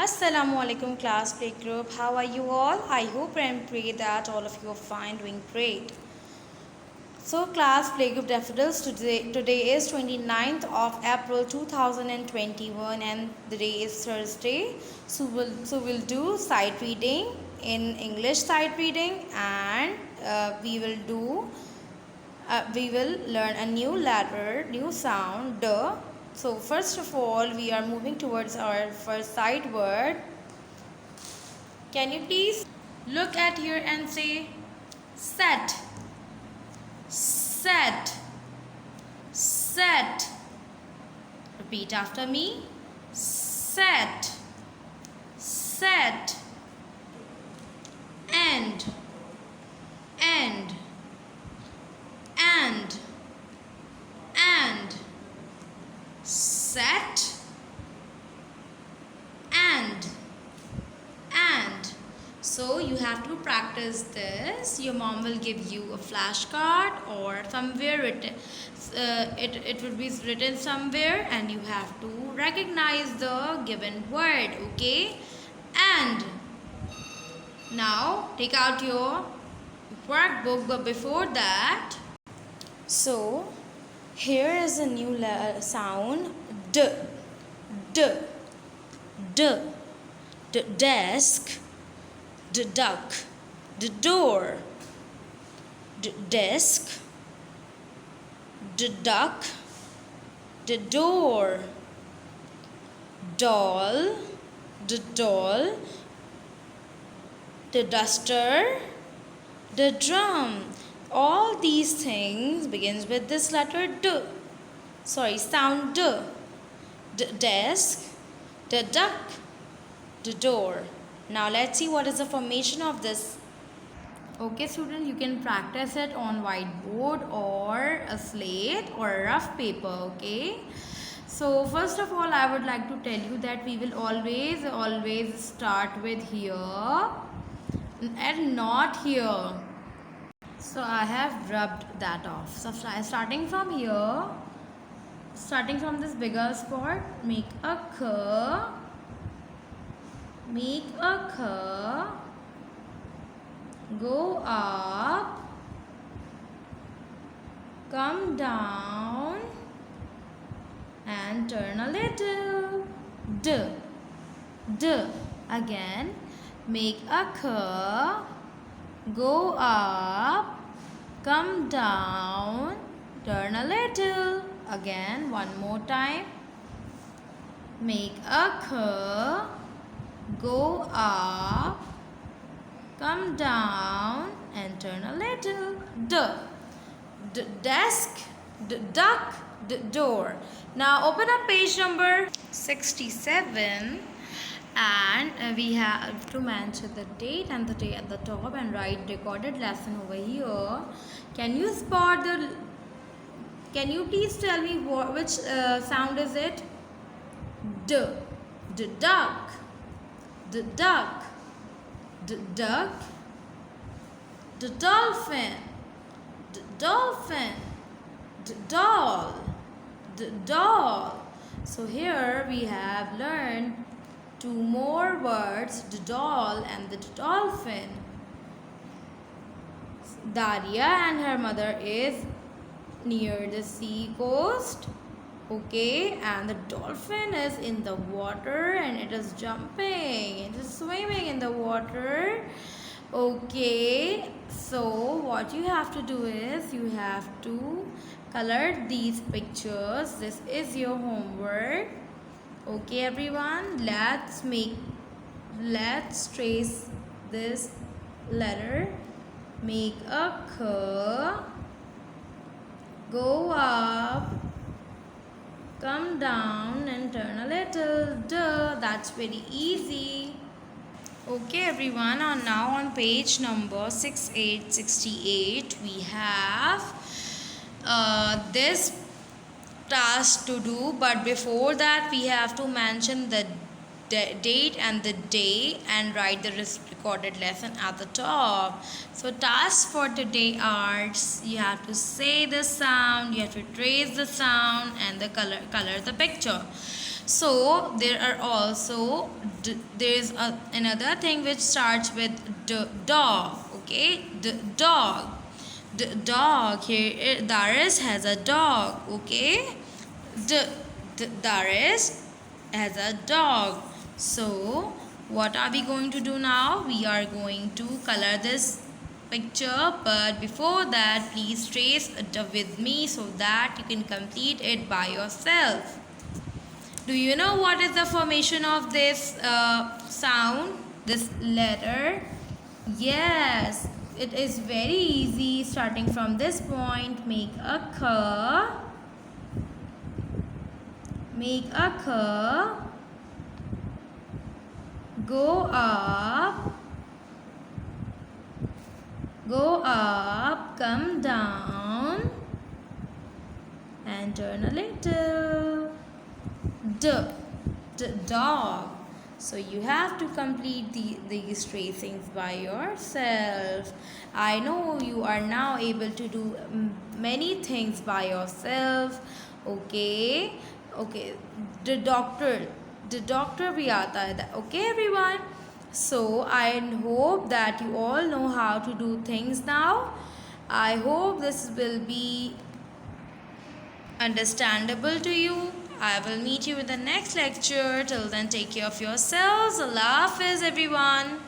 Assalamu alaikum class playgroup. How are you all? I hope and pray that all of you are fine, doing great. So class playgroup Daffodils, today is 29th of April 2021 and the day is Thursday. So we'll do sight reading in English sight reading, and we will learn a new letter, new sound, D. So first of all, we are moving towards our first sight word. Can you please look at here and say set, set, set. Repeat after me. Set, set. End, end, and, set, and. So you have to practice this. Your mom will give you a flashcard or somewhere written. It will be written somewhere, and you have to recognize the given word. Okay, and now take out your workbook. But before that, so here is a new sound. D, d, d, d, desk. The duck, the door, the desk, the duck, the door, doll, the doll, the duster, the drum. All these things begins with this letter D. Sound D. The desk, the duck, the door. Now let's see what is the formation of this. Okay students, you can practice it on whiteboard or a slate or a rough paper. Okay, so first of all, I would like to tell you that we will always start with here and not here. So I have rubbed that off. So starting from here, starting from this bigger spot, make a curve. Make a curve, go up, come down, and turn a little. D, D. Again, make a curve, go up, come down, turn a little. Again, one more time. Make a curve, go up, come down, and turn a little. D, desk, duck, door. Now open up page number 67, and we have to mention the date and the day at the top and write recorded lesson over here. Can you spot the? Can you please tell me which sound is it? D, duck. The duck, the duck, the dolphin, the dolphin, the doll, the doll. So here we have learned two more words, the doll and the dolphin. Daria and her mother is near the sea coast. Okay, and the dolphin is in the water and it is jumping, it is swimming in the water. Okay, so what you have to do is you have to color these pictures. This is your homework. Okay everyone, let's trace this letter. Make a curve, go up, come down, and turn a little. Duh, that's very easy. Okay everyone, now on page number 68 we have this task to do, but before that we have to mention the date and the day and write the recorded lesson at the top. So tasks for today are, you have to say the sound, you have to trace the sound, and the color the picture. So there are also there's another thing which starts with dog. Okay, dog. Dog. Here Daris has a dog. Okay, Daris has a dog. So what are we going to do now? We are going to color this picture, but before that please trace it with me so that you can complete it by yourself. Do you know what is the formation of this sound, this letter? Yes, it is very easy. Starting from this point, make a k, make a k, go up, come down, and turn a little. Dog. So you have to complete these tracings by yourself. I know you are now able to do many things by yourself. Okay, okay. The doctor bhi aata hai. Okay, everyone. So I hope that you all know how to do things now. I hope this will be understandable to you. I will meet you in the next lecture. Till then, take care of yourselves. Allah Hafiz, everyone.